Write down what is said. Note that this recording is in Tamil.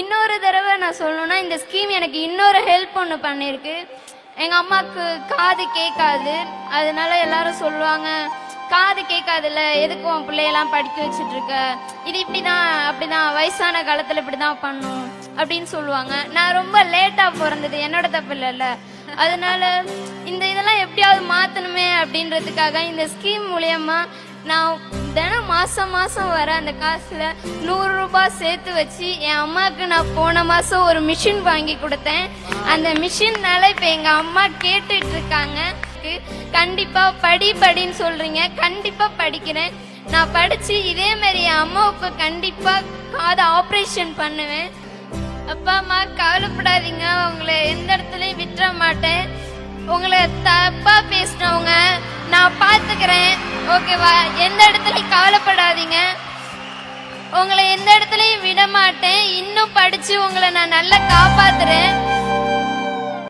இன்னொரு தடவை நான் சொல்லணும்னா, இந்த ஸ்கீம் எனக்கு இன்னொரு ஹெல்ப் ஒன்று பண்ணியிருக்கு. எங்கள் அம்மாவுக்கு காது கேட்காது. அதனால எல்லாரும் சொல்லுவாங்க, காது கேட்காதுல்ல, எதுக்கு உன் பிள்ளையெல்லாம் படிக்க வச்சுட்டு இருக்க, இது இப்படி தான் அப்படி தான் வயசான காலத்தில் இப்படி தான் பண்ணும் அப்படின்னு சொல்லுவாங்க. நான் ரொம்ப லேட்டாக பிறந்தது என்னோட தப்பு இல்லைல்ல. அதனால இந்த இதெல்லாம் எப்படியாவது மாற்றணுமே அப்படின்றதுக்காக இந்த ஸ்கீம் மூலயமா நான் தினம் மாதம் மாதம் வர அந்த காசில் 100 ரூபாய் சேர்த்து வச்சு என் அம்மாவுக்கு நான் போன மாதம் ஒரு மிஷின் வாங்கி கொடுத்தேன். அந்த மிஷின்னால இப்போ எங்கள் அம்மா கேட்டுட்டு இருக்காங்க, கண்டிப்பாக படின்னு சொல்கிறீங்க, கண்டிப்பாக படிக்கிறேன். நான் படித்து இதே மாதிரி என் அம்மாவுக்கு கண்டிப்பாக காது ஆப்ரேஷன் பண்ணுவேன். அப்பா அம்மா கவலைப்படாதீங்க, உங்களை எந்த இடத்துலையும் விட்டுற மாட்டேன். உங்களை தப்பா பேசினவங்க நான் பார்த்துக்கிறேன், ஓகேவா? எந்த இடத்துலையும் கவலைப்படாதீங்க, உங்களை எந்த இடத்துலையும் விட மாட்டேன். இன்னும் படிச்சு உங்களை நான் நல்லா காப்பாத்துறேன்.